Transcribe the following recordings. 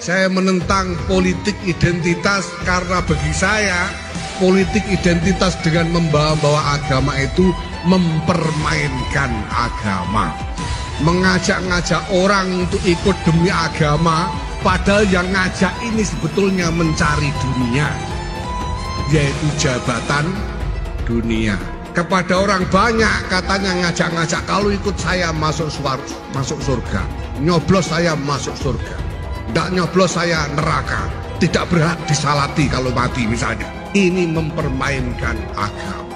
Saya menentang politik identitas karena bagi saya politik identitas dengan membawa-bawa agama itu mempermainkan agama. Mengajak-ngajak orang untuk ikut demi agama, padahal yang ngajak ini sebetulnya mencari dunia, yaitu jabatan dunia. Kepada orang banyak katanya ngajak-ngajak, kalau ikut saya masuk surga, nyoblos saya masuk surga, tidak nyoblos saya neraka, tidak berhak disalati kalau mati misalnya. Ini mempermainkan agama.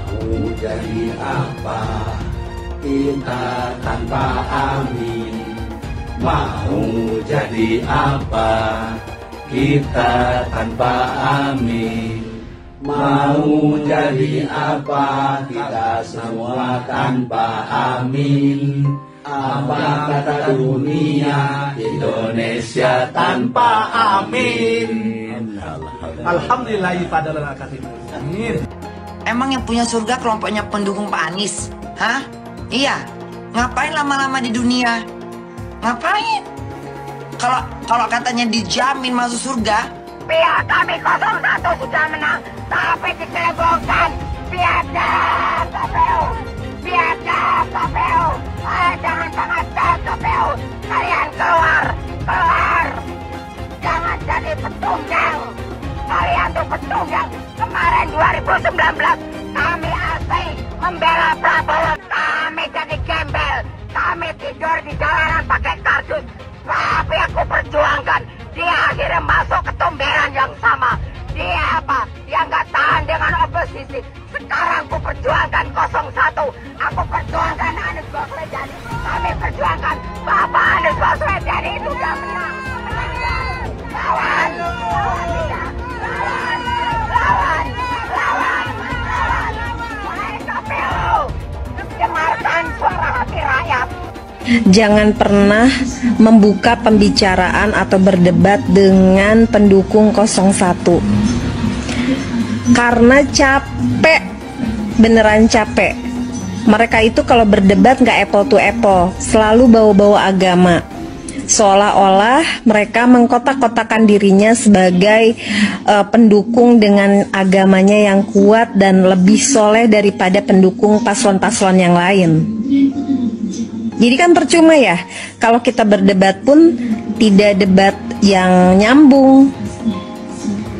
Mau jadi apa kita tanpa amin? Mau jadi apa kita tanpa amin? Mau jadi apa kita semua tanpa amin? Apa kata dunia Indonesia tanpa amin? Alhamdulillah pada amin. Emang yang punya surga kelompoknya pendukung Pak Anies? Hah? Iya. Ngapain lama-lama di dunia? Ngapain? Kalau katanya dijamin masuk surga, pihak kami 01 sudah menang, tapi dikelebongkan. Biadab KPU, biadab KPU. Jangan sangat KPU. Kalian keluar. Jangan jadi petunggang. Kalian tuh petunggang. Kemarin 2019 kami asli membela Prabowo. Kami jadi gembel. Kami tidur di jalanan pakai kardus. Tapi aku perjuangkan. Dia akhirnya masuk ke tumberan yang sama. Dia apa? Dia nggak tahan dengan oposisi. Sekarang aku perjuangkan 01. Aku perjuangkan Anies Baswedan. Kami perjuangkan Bapak Anies Baswedan itu udah menang. Lawan dia. Lawan. KPU. Dengarkan suara hati rakyat. Jangan pernah membuka pembicaraan atau berdebat dengan pendukung 01 karena capek, beneran capek. Mereka itu kalau berdebat nggak apple to apple, selalu bawa-bawa agama, seolah-olah mereka mengkotak-kotakan dirinya sebagai pendukung dengan agamanya yang kuat dan lebih soleh daripada pendukung paslon-paslon yang lain. Jadi kan percuma ya, kalau kita berdebat pun tidak debat yang nyambung.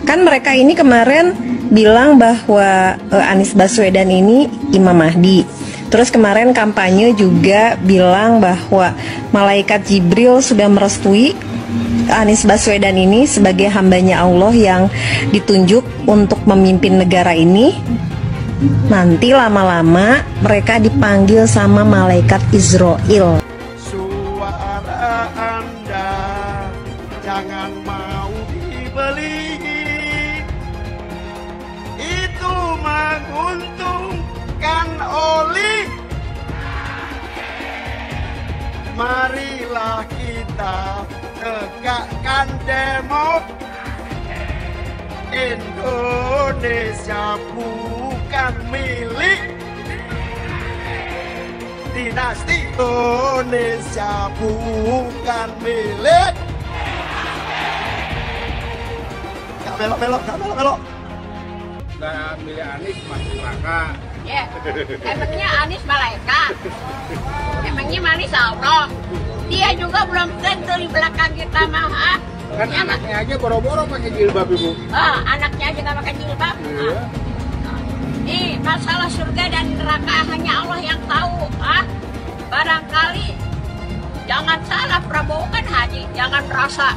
Kan mereka ini kemarin bilang bahwa Anies Baswedan ini Imam Mahdi. Terus kemarin kampanye juga bilang bahwa malaikat Jibril sudah merestui Anies Baswedan ini sebagai hambanya Allah yang ditunjuk untuk memimpin negara ini. Nanti lama-lama mereka dipanggil sama malaikat Israel. Suara Anda jangan mau dibeli, itu menguntungkan oli. Marilah kita tegakkan demo. Indonesia bukan milik dinasti. Indonesia bukan milik. Gak belok. Gak milih Anies masuk neraka. Ya, emangnya Anies malaikat? Emangnya Anies Allah? Dia juga belum tentu di belakang kita mah. Kan ya, anaknya aja boro-boro pakai jilbab, Ibu. Anaknya aja nggak pakai jilbab. Iya. Nih, masalah surga dan neraka hanya Allah yang tahu. Barangkali jangan salah, Prabowo kan haji. Jangan merasa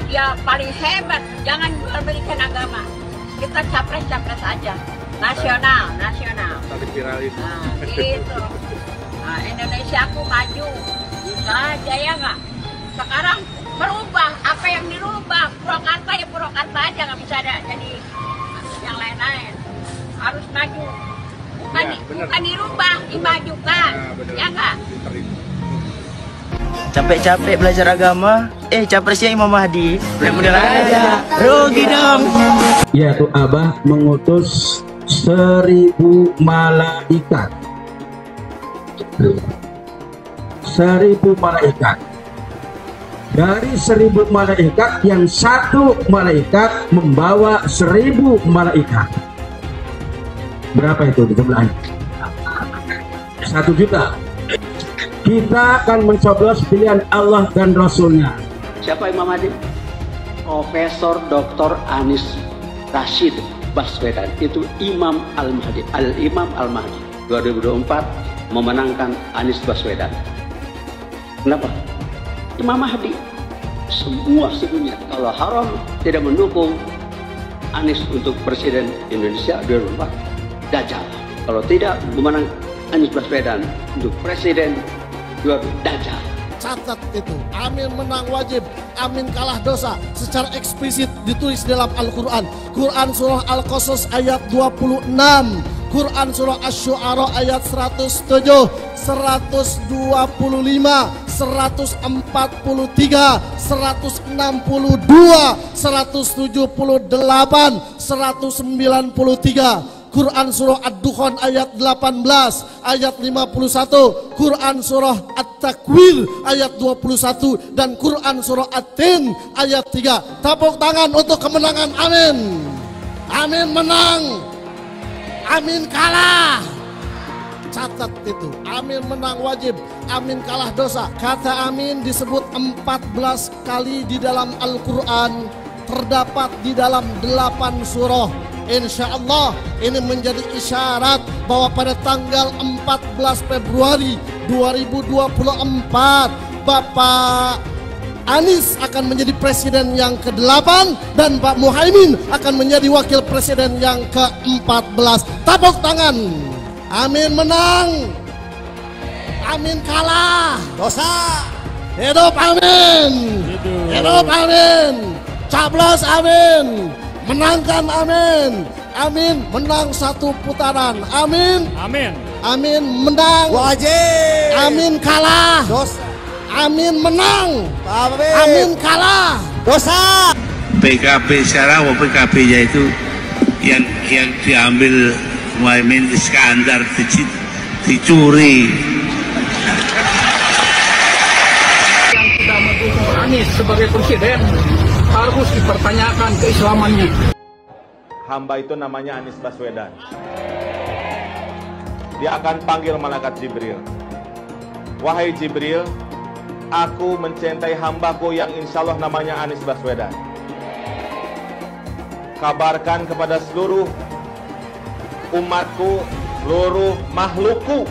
dia paling hebat. Jangan jual-belikan agama. Kita capres-capres aja. Nasional. Tadi viralin. Gitu. Indonesia aku maju. Bisa aja ya nggak? Sekarang berubah, apa yang dirubah? Purwakarta ya Purwakarta aja, nggak bisa ada jadi yang lain-lain. Harus maju, bukan dirubah, dimajukan, ya nggak? Capek-capek belajar agama, capresnya Imam Mahdi. Bener aja, rugi dong. Yaitu Abah mengutus 1000 malaikat. 1000 malaikat Dari 1000 malaikat, yang satu malaikat membawa 1000 malaikat. Berapa itu di jumlahnya? 1 juta. Kita akan mencoblos pilihan Allah dan Rasulnya. Siapa Imam Mahdi? Profesor Dr. Anies Rashid Baswedan. Itu Imam Al-Mahdi. Al-Imam Al-Mahdi 2024 memenangkan Anies Baswedan. Kenapa? Imam Mahdi semua sedunia kalau haram tidak mendukung Anies untuk Presiden Indonesia 2024 Dajjal. Kalau tidak memenang Anies Baswedan untuk Presiden 2024 Dajjal. Catat itu, amin menang wajib, amin kalah dosa. Secara eksplisit ditulis dalam Al-Quran. Quran surah Al-Qasas ayat 26, Quran surah Asy-Syu'ara ayat 107, 125, 143, 162, 178, 193. Quran surah Ad-Dukhan ayat 18, ayat 51, Quran surah At-Takwir ayat 21, dan Quran surah At-Tin ayat 3. Tepuk tangan untuk kemenangan amin. Amin menang, amin kalah. Catat itu, amin menang wajib, amin kalah dosa. Kata amin disebut 14 kali di dalam Al-Quran, terdapat di dalam 8 surah. Insya Allah ini menjadi isyarat bahwa pada tanggal 14 Februari 2024 Bapak Anies akan menjadi presiden yang ke-8 dan Pak Muhaimin akan menjadi wakil presiden yang ke-14. Tepuk tangan. Amin menang, amin kalah dosa. Hidup amin, hidup amin, caplos amin, menangkan amin, amin menang 1 putaran, amin, amin, amin menang wajib, amin kalah dosa, amin menang, amin kalah dosa. PKB sekarang, PKB-nya itu yang diambil Muhaimin Iskandar dicuri. Yang sudah mendukung Anies sebagai presiden harus dipertanyakan keislamannya. Hamba itu namanya Anies Baswedan. Dia akan panggil malaikat Jibril. Wahai Jibril, aku mencintai hambaku yang insya Allah namanya Anies Baswedan. Kabarkan kepada seluruh umatku, seluruh makhlukku,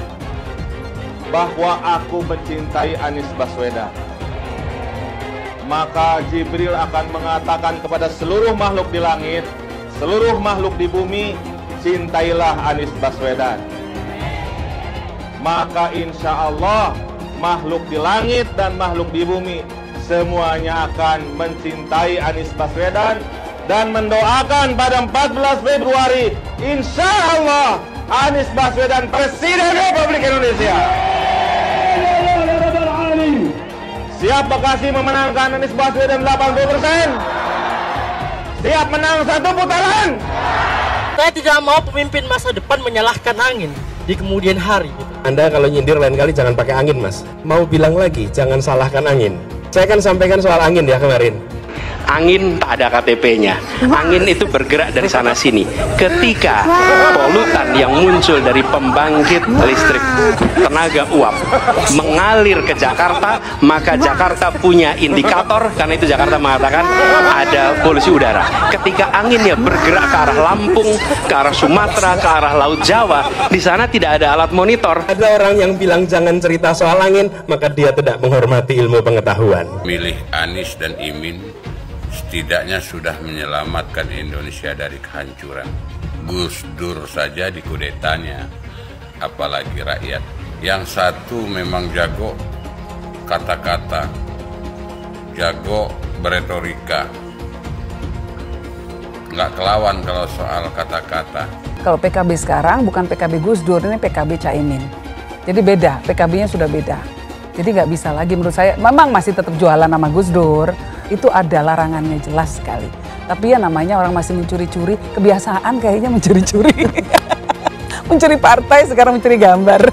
bahwa aku mencintai Anies Baswedan. Maka Jibril akan mengatakan kepada seluruh makhluk di langit, seluruh makhluk di bumi, cintailah Anies Baswedan. Maka insya Allah makhluk di langit dan makhluk di bumi semuanya akan mencintai Anies Baswedan dan mendoakan pada 14 Februari insya Allah Anies Baswedan Presiden Republik Indonesia. Siap Bekasi memenangkan Anies Baswedan 80%? Siap menang 1 putaran? Saya tidak mau pemimpin masa depan menyalahkan angin di kemudian hari. Anda kalau nyindir lain kali jangan pakai angin, Mas. Mau bilang lagi, jangan salahkan angin. Saya kan sampaikan soal angin ya kemarin. Angin tak ada KTP-nya. Angin itu bergerak dari sana sini. Ketika polutan yang muncul dari pembangkit listrik tenaga uap mengalir ke Jakarta, maka Jakarta punya indikator, karena itu Jakarta mengatakan ada polusi udara. Ketika anginnya bergerak ke arah Lampung, ke arah Sumatera, ke arah Laut Jawa, di sana tidak ada alat monitor. Ada orang yang bilang jangan cerita soal angin, maka dia tidak menghormati ilmu pengetahuan. Milih Anies dan Imin setidaknya sudah menyelamatkan Indonesia dari kehancuran. Gus Dur saja dikudetanya, apalagi rakyat. Yang satu memang jago kata-kata, jago beretorika, nggak kelawan kalau soal kata-kata. Kalau PKB sekarang bukan PKB Gus Dur, ini PKB Caimin. Jadi beda, PKB-nya sudah beda. Jadi nggak bisa lagi menurut saya, memang masih tetap jualan nama Gus Dur, itu ada larangannya jelas sekali. Tapi ya namanya orang masih mencuri-curi, kebiasaan kayaknya mencuri-curi. Mencuri partai, sekarang mencuri gambar.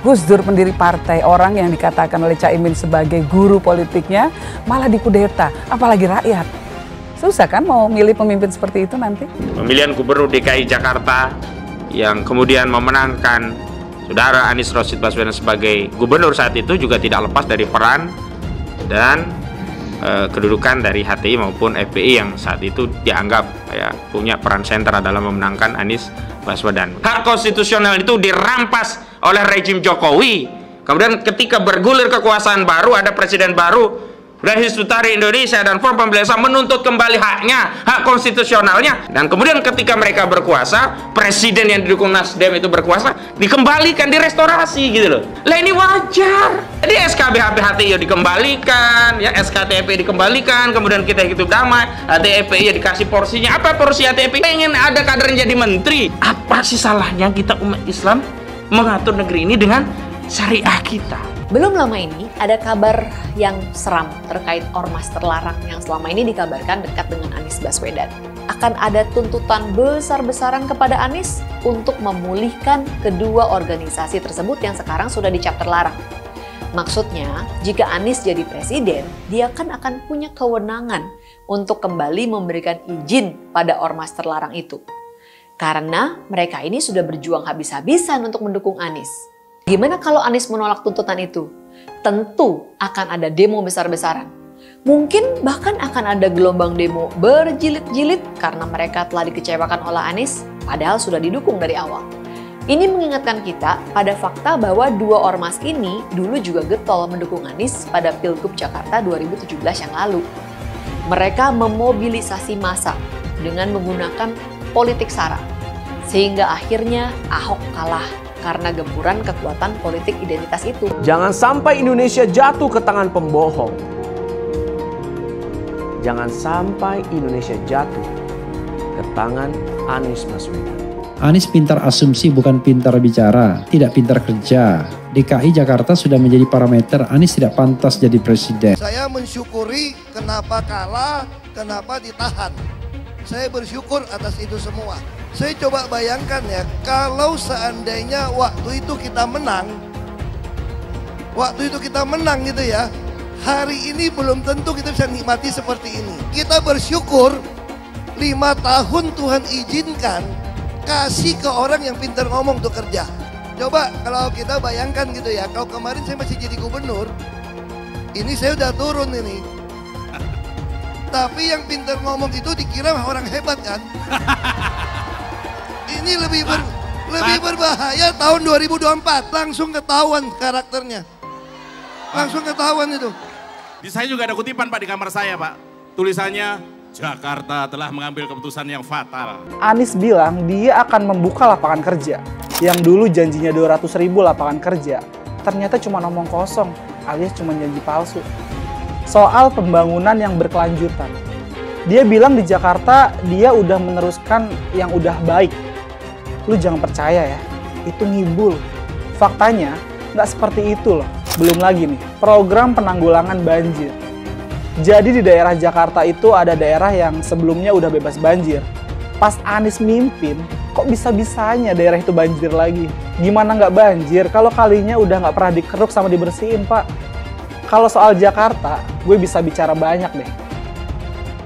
Gus Dur pendiri partai, orang yang dikatakan oleh Caimin sebagai guru politiknya, malah dikudeta, apalagi rakyat. Susah kan mau milih pemimpin seperti itu nanti? Pemilihan Gubernur DKI Jakarta yang kemudian memenangkan Saudara Anies Rashid Baswedan sebagai gubernur saat itu juga tidak lepas dari peran dan kedudukan dari HTI maupun FPI yang saat itu dianggap punya peran sentral dalam memenangkan Anies Baswedan. Hak konstitusional itu dirampas oleh rejim Jokowi. Kemudian ketika bergulir kekuasaan baru, ada presiden baru, dan Hizbut Tahrir Indonesia dan Front Pembela Islam menuntut kembali haknya, hak konstitusionalnya. Dan kemudian ketika mereka berkuasa, presiden yang didukung Nasdem itu berkuasa, dikembalikan, direstorasi gitu loh. Lah ini wajar. Jadi SKB HTI dikembalikan, ya SKTP dikembalikan, kemudian kita hidup damai, HTFPI dikasih porsinya. Apa porsi HTFPI? Pengen ada kadernya jadi menteri. Apa sih salahnya kita umat Islam mengatur negeri ini dengan syariah kita? Belum lama ini ada kabar yang seram terkait ormas terlarang yang selama ini dikabarkan dekat dengan Anies Baswedan. Akan ada tuntutan besar-besaran kepada Anies untuk memulihkan kedua organisasi tersebut yang sekarang sudah dicap terlarang. Maksudnya, jika Anies jadi presiden, dia kan akan punya kewenangan untuk kembali memberikan izin pada ormas terlarang itu. Karena mereka ini sudah berjuang habis-habisan untuk mendukung Anies. Gimana kalau Anies menolak tuntutan itu? Tentu akan ada demo besar-besaran. Mungkin bahkan akan ada gelombang demo berjilid-jilid karena mereka telah dikecewakan oleh Anies, padahal sudah didukung dari awal. Ini mengingatkan kita pada fakta bahwa dua ormas ini dulu juga getol mendukung Anies pada Pilgub Jakarta 2017 yang lalu. Mereka memobilisasi massa dengan menggunakan politik sara, sehingga akhirnya Ahok kalah karena gempuran kekuatan politik identitas itu. Jangan sampai Indonesia jatuh ke tangan pembohong. Jangan sampai Indonesia jatuh ke tangan Anies Baswedan. Anies pintar asumsi bukan pintar bicara, tidak pintar kerja. DKI Jakarta sudah menjadi parameter Anies tidak pantas jadi presiden. Saya mensyukuri kenapa kalah, kenapa ditahan. Saya bersyukur atas itu semua. Saya coba bayangkan ya, kalau seandainya waktu itu kita menang gitu ya, hari ini belum tentu kita bisa nikmati seperti ini. Kita bersyukur 5 tahun Tuhan izinkan kasih ke orang yang pintar ngomong untuk kerja. Coba kalau kita bayangkan gitu ya, kalau kemarin saya masih jadi gubernur, ini saya udah turun ini. Tapi yang pintar ngomong itu dikira orang hebat kan? Ini lebih berbahaya tahun 2024. Langsung ketahuan karakternya. Langsung ketahuan itu. Di saya juga ada kutipan Pak di kamar saya Pak. Tulisannya, Jakarta telah mengambil keputusan yang fatal. Anies bilang dia akan membuka lapangan kerja. Yang dulu janjinya 200.000 lapangan kerja. Ternyata cuma omong kosong alias cuma janji palsu. Soal pembangunan yang berkelanjutan. Dia bilang di Jakarta dia udah meneruskan yang udah baik. Lu jangan percaya ya, itu ngibul. Faktanya nggak seperti itu loh. Belum lagi nih, program penanggulangan banjir. Jadi di daerah Jakarta itu ada daerah yang sebelumnya udah bebas banjir. Pas Anies mimpin, kok bisa-bisanya daerah itu banjir lagi? Gimana nggak banjir kalau kalinya udah nggak pernah dikeruk sama dibersihin Pak? Kalau soal Jakarta, gue bisa bicara banyak deh.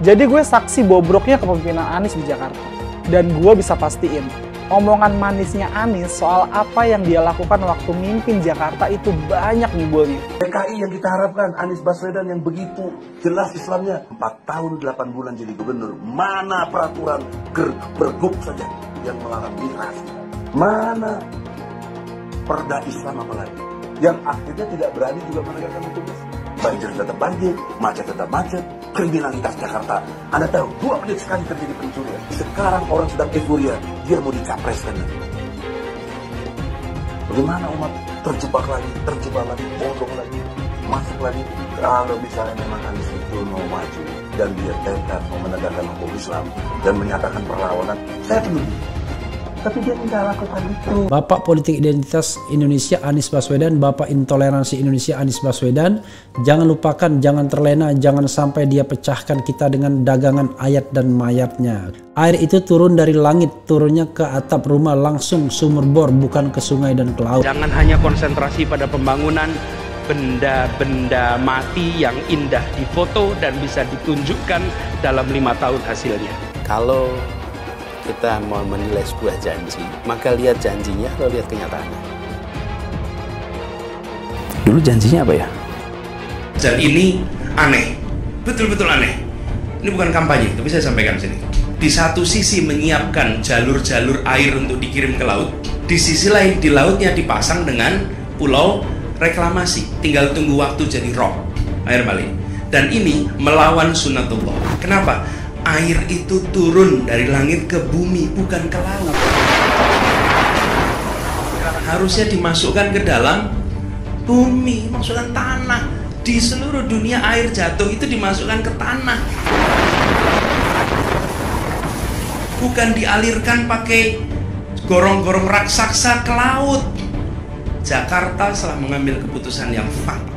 Jadi gue saksi bobroknya kepemimpinan Anies di Jakarta. Dan gue bisa pastiin, omongan manisnya Anies soal apa yang dia lakukan waktu mimpin Jakarta itu banyak ngibulnya. DKI yang kita harapkan, Anies Baswedan yang begitu jelas Islamnya. 4 tahun 8 bulan jadi gubernur. Mana peraturan pergub saja yang melarang migrasi? Mana perda Islam apalagi? Yang akhirnya tidak berani juga menegakkan hukum. Banjir tetap banjir, macet tetap macet, kriminalitas Jakarta. Anda tahu, 2 menit sekali terjadi pencurian. Sekarang orang sedang euforia, dia mau dicapreskan. Bagaimana umat terjebak lagi, bodoh lagi, masuk lagi. Kalau misalnya memang Anies itu mau maju dan dia tekad mau menegakkan hukum Islam dan menyatakan perlawanan, saya penuh. Tapi dia tidak lakukan itu. Bapak Politik Identitas Indonesia Anies Baswedan, Bapak Intoleransi Indonesia Anies Baswedan, jangan lupakan, jangan terlena, jangan sampai dia pecahkan kita dengan dagangan ayat dan mayatnya. Air itu turun dari langit, turunnya ke atap rumah langsung sumur bor, bukan ke sungai dan ke laut. Jangan hanya konsentrasi pada pembangunan benda-benda mati yang indah difoto dan bisa ditunjukkan dalam 5 tahun hasilnya. Kalau kita mau menilai sebuah janji, maka lihat janjinya atau lihat kenyataannya. Dulu janjinya apa ya? Dan ini aneh, betul-betul aneh. Ini bukan kampanye, tapi saya sampaikan sini. Di satu sisi menyiapkan jalur-jalur air untuk dikirim ke laut, di sisi lain di lautnya dipasang dengan pulau reklamasi, tinggal tunggu waktu jadi rob, air balik. Dan ini melawan sunatullah. Kenapa? Air itu turun dari langit ke bumi, bukan ke laut. Harusnya dimasukkan ke dalam bumi, masukkan tanah. Di seluruh dunia air jatuh itu dimasukkan ke tanah, bukan dialirkan pakai gorong-gorong raksasa ke laut. Jakarta telah mengambil keputusan yang fatal.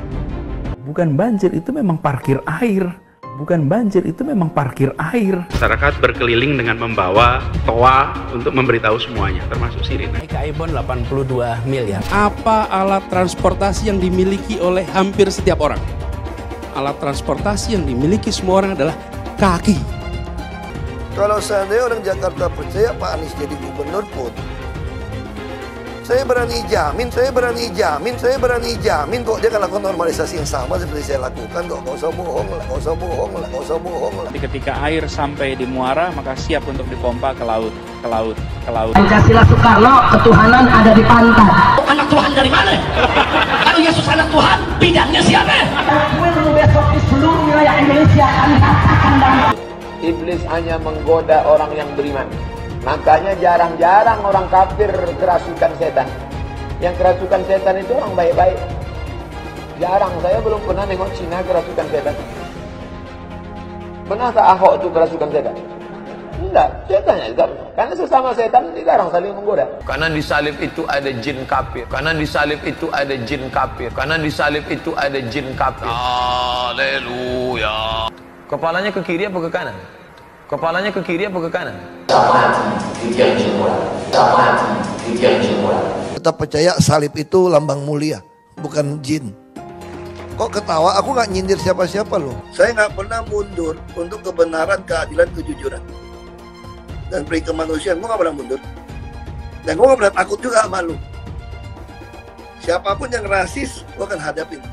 Bukan banjir, itu memang parkir air. Bukan banjir, itu memang parkir air. Masyarakat berkeliling dengan membawa toa untuk memberitahu semuanya, termasuk sirine. Ibon 82 miliar. Apa alat transportasi yang dimiliki oleh hampir setiap orang? Alat transportasi yang dimiliki semua orang adalah kaki. Kalau seandainya orang Jakarta percaya Pak Anies jadi gubernur pun, saya berani jamin kok dia akan lakukan normalisasi yang sama seperti saya lakukan kok. Gak usah bohong lah. Ketika air sampai di muara, maka siap untuk dipompa ke laut. Pancasila Soekarno, ketuhanan ada di pantai. Anak Tuhan dari mana? Kalau Yesus anak Tuhan, bidangnya siapa? Besok di seluruh wilayah Indonesia kami katakan dalam. Iblis hanya menggoda orang yang beriman. Makanya jarang-jarang orang kafir kerasukan setan. Yang kerasukan setan itu orang baik-baik. Jarang, saya belum pernah nengok Cina kerasukan setan. Pernahkah Ahok itu kerasukan setan? Enggak, setannya juga. Karena sesama setan jarang saling menggoda. Karena di salib itu ada jin kafir. Haleluya. Kepalanya ke kiri apa ke kanan? Kita percaya salib itu lambang mulia, bukan jin. Kok ketawa? Aku nggak nyindir siapa-siapa loh. Saya nggak pernah mundur untuk kebenaran, keadilan, kejujuran dan peri kemanusiaan. Gue nggak pernah mundur. Dan gue nggak pernah takut juga sama lu. Siapapun yang rasis, gue akan hadapin.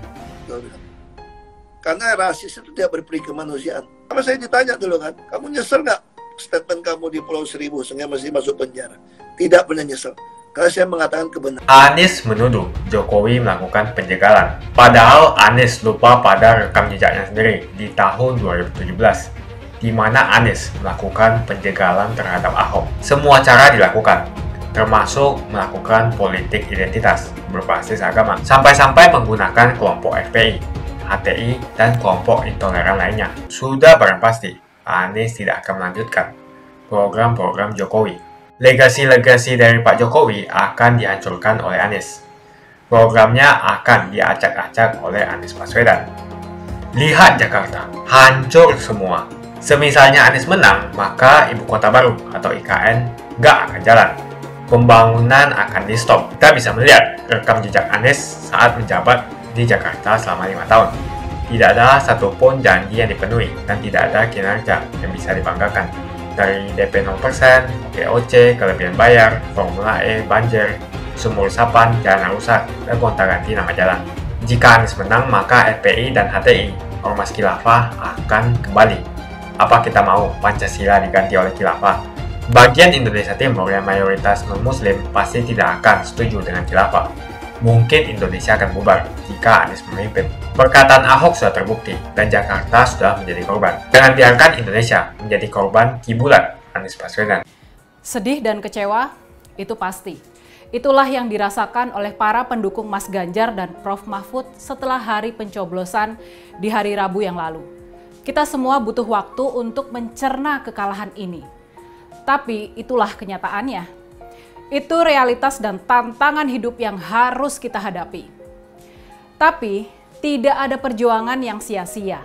Karena rasis itu tidak berperi kemanusiaan. Sama saya ditanya dulu kan, kamu nyesel nggak statement kamu di Pulau Seribu sehingga masih masuk penjara? Tidak pernah nyesel. Karena saya mengatakan kebenaran. Anies menuduh Jokowi melakukan penjagalan. Padahal Anies lupa pada rekam jejaknya sendiri di tahun 2017, di mana Anies melakukan penjagalan terhadap Ahok. Semua cara dilakukan, termasuk melakukan politik identitas berbasis agama, sampai-sampai menggunakan kelompok FPI, HTI, dan kelompok intoleran lainnya. Sudah barang pasti, Anies tidak akan melanjutkan program-program Jokowi. Legasi-legasi dari Pak Jokowi akan dihancurkan oleh Anies. Programnya akan diacak-acak oleh Anies Baswedan. Lihat Jakarta, hancur semua. Semisalnya Anies menang, maka Ibu Kota Baru atau IKN nggak akan jalan. Pembangunan akan di-stop. Kita bisa melihat rekam jejak Anies saat menjabat di Jakarta selama 5 tahun. Tidak ada satupun janji yang dipenuhi dan tidak ada kinerja yang bisa dibanggakan. Dari DP 0%, GOC, kelebihan bayar, Formula E, banjir, sumur resapan, jalan rusak, dan gonta-ganti nama jalan. Jika Anies menang, maka FPI dan HTI, Ormas Khilafah, akan kembali. Apa kita mau Pancasila diganti oleh Khilafah? Bagian Indonesia Timur yang mayoritas non-muslim pasti tidak akan setuju dengan Khilafah. Mungkin Indonesia akan bubar jika Anies memimpin. Perkataan Ahok sudah terbukti dan Jakarta sudah menjadi korban. Jangan biarkan Indonesia menjadi korban kibulan Anies Baswedan. Sedih dan kecewa, itu pasti. Itulah yang dirasakan oleh para pendukung Mas Ganjar dan Prof Mahfud setelah hari pencoblosan di hari Rabu yang lalu. Kita semua butuh waktu untuk mencerna kekalahan ini. Tapi itulah kenyataannya. Itu realitas dan tantangan hidup yang harus kita hadapi. Tapi tidak ada perjuangan yang sia-sia.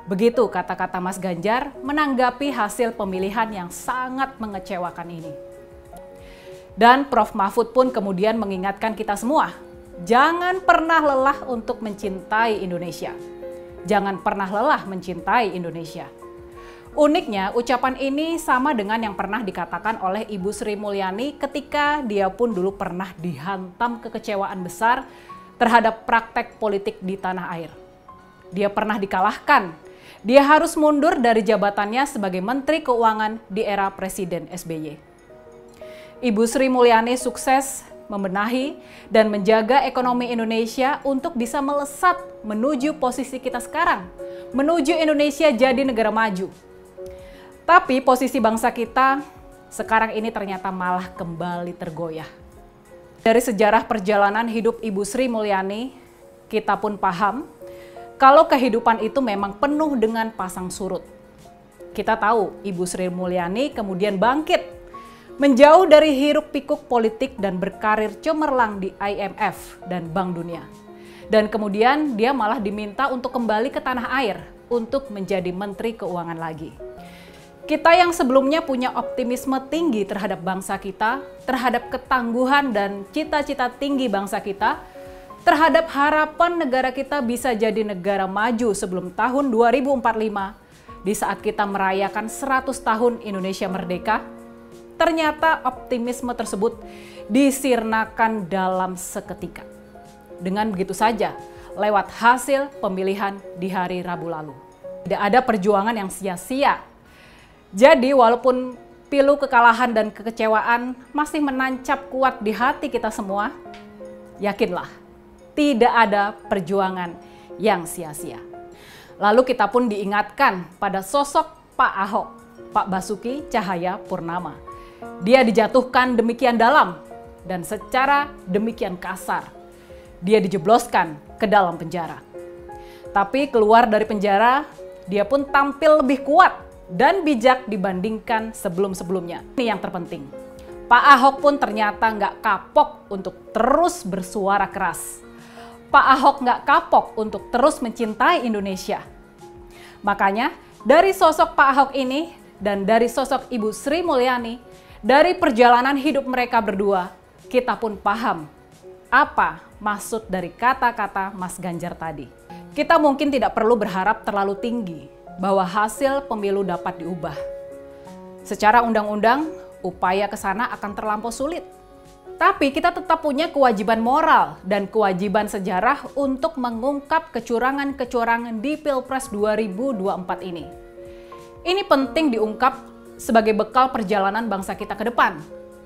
Begitu kata-kata Mas Ganjar menanggapi hasil pemilihan yang sangat mengecewakan ini. Dan Prof. Mahfud pun kemudian mengingatkan kita semua, jangan pernah lelah untuk mencintai Indonesia. Jangan pernah lelah mencintai Indonesia. Uniknya, ucapan ini sama dengan yang pernah dikatakan oleh Ibu Sri Mulyani ketika dia pun dulu pernah dihantam kekecewaan besar terhadap praktek politik di tanah air. Dia pernah dikalahkan. Dia harus mundur dari jabatannya sebagai Menteri Keuangan di era Presiden SBY. Ibu Sri Mulyani sukses membenahi dan menjaga ekonomi Indonesia untuk bisa melesat menuju posisi kita sekarang, menuju Indonesia jadi negara maju. Tapi posisi bangsa kita sekarang ini ternyata malah kembali tergoyah. Dari sejarah perjalanan hidup Ibu Sri Mulyani, kita pun paham kalau kehidupan itu memang penuh dengan pasang surut. Kita tahu Ibu Sri Mulyani kemudian bangkit, menjauh dari hiruk-pikuk politik dan berkarir cemerlang di IMF dan Bank Dunia. Dan kemudian dia malah diminta untuk kembali ke tanah air untuk menjadi Menteri Keuangan lagi. Kita yang sebelumnya punya optimisme tinggi terhadap bangsa kita, terhadap ketangguhan dan cita-cita tinggi bangsa kita, terhadap harapan negara kita bisa jadi negara maju sebelum tahun 2045, di saat kita merayakan 100 tahun Indonesia merdeka, ternyata optimisme tersebut disirnakan dalam seketika. Dengan begitu saja, lewat hasil pemilihan di hari Rabu lalu. Tidak ada perjuangan yang sia-sia. Jadi walaupun pilu kekalahan dan kekecewaan masih menancap kuat di hati kita semua, yakinlah, tidak ada perjuangan yang sia-sia. Lalu kita pun diingatkan pada sosok Pak Ahok, Pak Basuki Cahayapurnama. Dia dijatuhkan demikian dalam dan secara demikian kasar. Dia dijebloskan ke dalam penjara. Tapi keluar dari penjara, dia pun tampil lebih kuat dan bijak dibandingkan sebelum-sebelumnya. Ini yang terpenting. Pak Ahok pun ternyata nggak kapok untuk terus bersuara keras. Pak Ahok nggak kapok untuk terus mencintai Indonesia. Makanya dari sosok Pak Ahok ini dan dari sosok Ibu Sri Mulyani, dari perjalanan hidup mereka berdua, kita pun paham apa maksud dari kata-kata Mas Ganjar tadi. Kita mungkin tidak perlu berharap terlalu tinggi bahwa hasil pemilu dapat diubah. Secara undang-undang, upaya ke sana akan terlampau sulit. Tapi kita tetap punya kewajiban moral dan kewajiban sejarah untuk mengungkap kecurangan-kecurangan di Pilpres 2024 ini. Ini penting diungkap sebagai bekal perjalanan bangsa kita ke depan,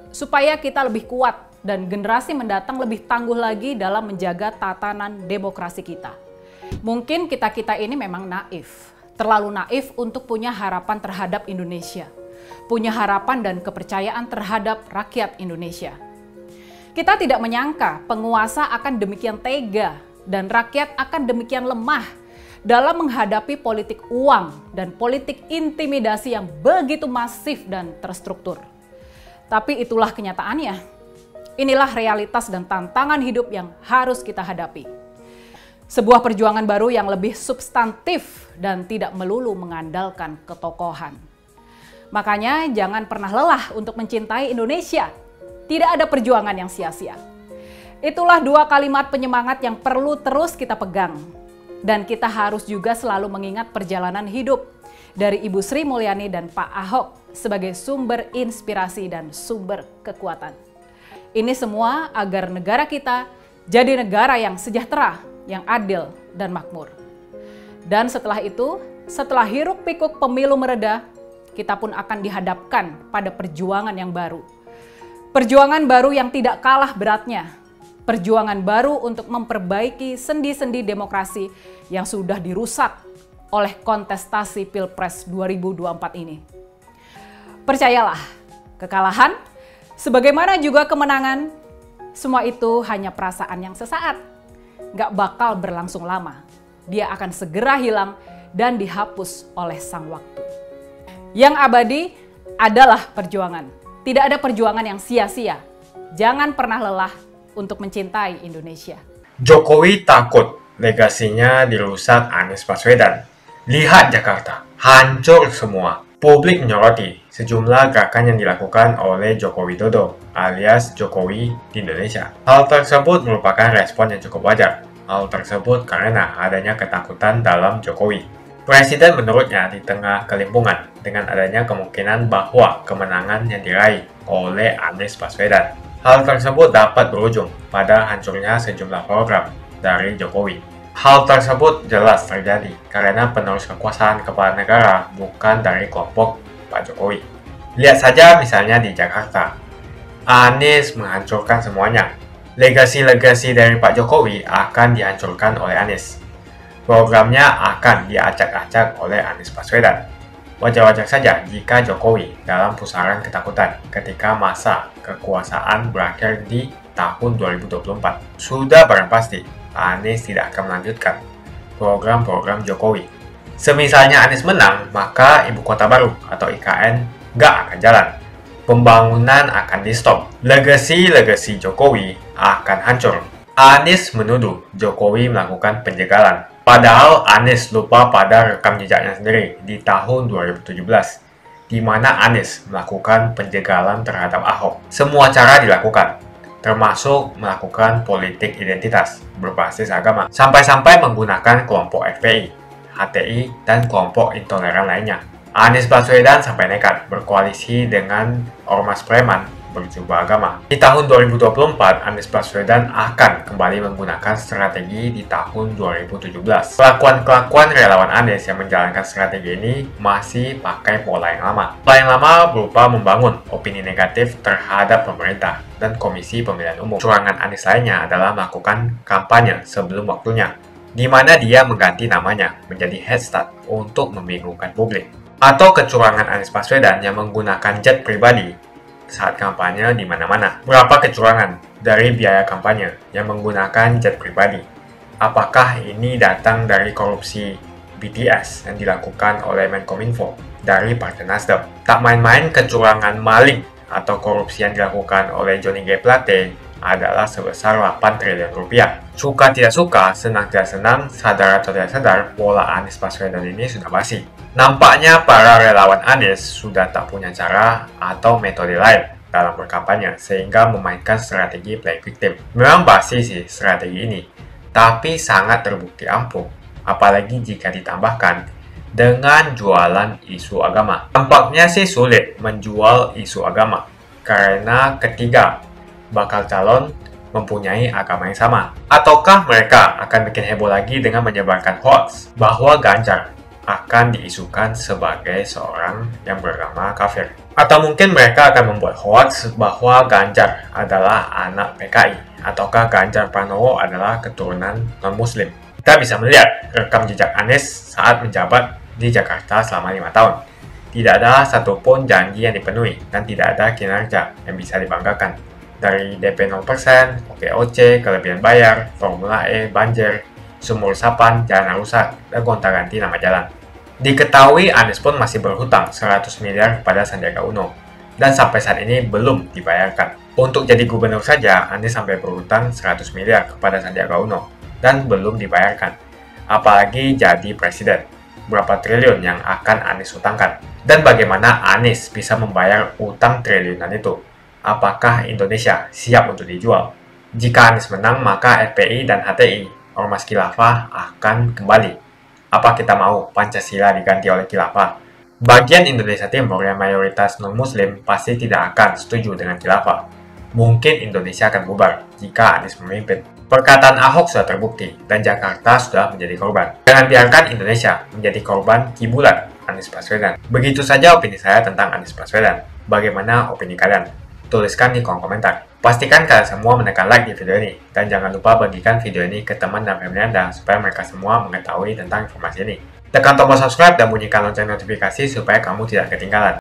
supaya kita lebih kuat dan generasi mendatang lebih tangguh lagi dalam menjaga tatanan demokrasi kita. Mungkin kita-kita ini memang naif, terlalu naif untuk punya harapan terhadap Indonesia, punya harapan dan kepercayaan terhadap rakyat Indonesia. Kita tidak menyangka penguasa akan demikian tega dan rakyat akan demikian lemah dalam menghadapi politik uang dan politik intimidasi yang begitu masif dan terstruktur. Tapi itulah kenyataannya. Inilah realitas dan tantangan hidup yang harus kita hadapi. Sebuah perjuangan baru yang lebih substantif dan tidak melulu mengandalkan ketokohan. Makanya jangan pernah lelah untuk mencintai Indonesia. Tidak ada perjuangan yang sia-sia. Itulah dua kalimat penyemangat yang perlu terus kita pegang. Dan kita harus juga selalu mengingat perjalanan hidup dari Ibu Sri Mulyani dan Pak Ahok sebagai sumber inspirasi dan sumber kekuatan. Ini semua agar negara kita jadi negara yang sejahtera, yang adil dan makmur. Dan setelah itu, setelah hiruk-pikuk pemilu mereda, kita pun akan dihadapkan pada perjuangan yang baru. Perjuangan baru yang tidak kalah beratnya. Perjuangan baru untuk memperbaiki sendi-sendi demokrasi yang sudah dirusak oleh kontestasi Pilpres 2024 ini. Percayalah, kekalahan, sebagaimana juga kemenangan, semua itu hanya perasaan yang sesaat. Gak bakal berlangsung lama. Dia akan segera hilang dan dihapus oleh sang waktu. Yang abadi adalah perjuangan. Tidak ada perjuangan yang sia-sia. Jangan pernah lelah untuk mencintai Indonesia. Jokowi takut legasinya dirusak Anies Baswedan. Lihat Jakarta, hancur semua. Publik menyoroti sejumlah gerakan yang dilakukan oleh Joko Widodo alias Jokowi di Indonesia. Hal tersebut merupakan respon yang cukup wajar. Hal tersebut karena adanya ketakutan dalam Jokowi. Presiden menurutnya di tengah kelimpungan dengan adanya kemungkinan bahwa kemenangan yang diraih oleh Anies Baswedan. Hal tersebut dapat berujung pada hancurnya sejumlah program dari Jokowi. Hal tersebut jelas terjadi karena penerus kekuasaan kepala negara bukan dari kelompok Pak Jokowi. Lihat saja misalnya di Jakarta. Anies menghancurkan semuanya. Legasi-legasi dari Pak Jokowi akan dihancurkan oleh Anies. Programnya akan diacak-acak oleh Anies Baswedan. Wajar-wajar saja jika Jokowi dalam pusaran ketakutan ketika masa kekuasaan berakhir di tahun 2024. Sudah barang pasti Anies tidak akan melanjutkan program-program Jokowi. Semisalnya Anies menang, maka Ibu Kota Baru atau IKN nggak akan jalan. Pembangunan akan di-stop. Legasi-legasi Jokowi akan hancur. Anies menuduh Jokowi melakukan penjagalan. Padahal Anies lupa pada rekam jejaknya sendiri di tahun 2017, di mana Anies melakukan penjagalan terhadap Ahok. Semua cara dilakukan, termasuk melakukan politik identitas berbasis agama, sampai-sampai menggunakan kelompok FPI, HTI, dan kelompok intoleran lainnya. Anies Baswedan sampai nekat berkoalisi dengan ormas preman berjubah agama. Di tahun 2024, Anies Baswedan akan kembali menggunakan strategi di tahun 2017. Kelakuan-kelakuan relawan Anies yang menjalankan strategi ini masih pakai pola yang lama. Pola yang lama berupa membangun opini negatif terhadap pemerintah dan Komisi Pemilihan Umum. Curangan Anies lainnya adalah melakukan kampanye sebelum waktunya, di mana dia mengganti namanya menjadi head start untuk membingungkan publik. Atau kecurangan Anies Baswedan yang menggunakan jet pribadi saat kampanye di mana-mana. Berapa kecurangan dari biaya kampanye yang menggunakan jet pribadi? Apakah ini datang dari korupsi BTS yang dilakukan oleh Menkominfo dari Partai Nasdem? Tak main-main kecurangan maling atau korupsi yang dilakukan oleh Johnny G. Plate adalah sebesar 8 triliun rupiah. Suka tidak suka, senang tidak senang, sadar atau tidak sadar, pola Anies Baswedan ini sudah basi. Nampaknya para relawan Anies sudah tak punya cara atau metode lain dalam berkampanye sehingga memainkan strategi playing victim. Memang basi sih strategi ini, tapi sangat terbukti ampuh, apalagi jika ditambahkan dengan jualan isu agama. Tampaknya sih sulit menjual isu agama karena ketiga bakal calon mempunyai agama yang sama. Ataukah mereka akan bikin heboh lagi dengan menyebarkan hoax bahwa Ganjar akan diisukan sebagai seorang yang beragama kafir? Atau mungkin mereka akan membuat hoax bahwa Ganjar adalah anak PKI, ataukah Ganjar Pranowo adalah keturunan non-muslim? Kita bisa melihat rekam jejak Anies saat menjabat di Jakarta selama 5 tahun. Tidak ada satupun janji yang dipenuhi dan tidak ada kinerja yang bisa dibanggakan. Dari DP 0%, OKOC, kelebihan bayar, Formula E, banjir, sumur resapan, jalan rusak, dan gonta-ganti nama jalan. Diketahui Anies pun masih berhutang 100 miliar kepada Sandiaga Uno, dan sampai saat ini belum dibayarkan. Untuk jadi gubernur saja, Anies sampai berhutang 100 miliar kepada Sandiaga Uno, dan belum dibayarkan. Apalagi jadi presiden, berapa triliun yang akan Anies hutangkan? Dan bagaimana Anies bisa membayar utang triliunan itu? Apakah Indonesia siap untuk dijual? Jika Anies menang, maka FPI dan HTI, Ormas Khilafah, akan kembali. Apa kita mau Pancasila diganti oleh Khilafah? Bagian Indonesia Timur yang mayoritas non-muslim pasti tidak akan setuju dengan Khilafah. Mungkin Indonesia akan bubar jika Anies memimpin. Perkataan Ahok sudah terbukti dan Jakarta sudah menjadi korban. Jangan biarkan Indonesia menjadi korban kibulan Anies Baswedan. Begitu saja opini saya tentang Anies Baswedan. Bagaimana opini kalian? Tuliskan di kolom komentar. Pastikan kalian semua menekan like di video ini. Dan jangan lupa bagikan video ini ke teman dan family Anda supaya mereka semua mengetahui tentang informasi ini. Tekan tombol subscribe dan bunyikan lonceng notifikasi supaya kamu tidak ketinggalan.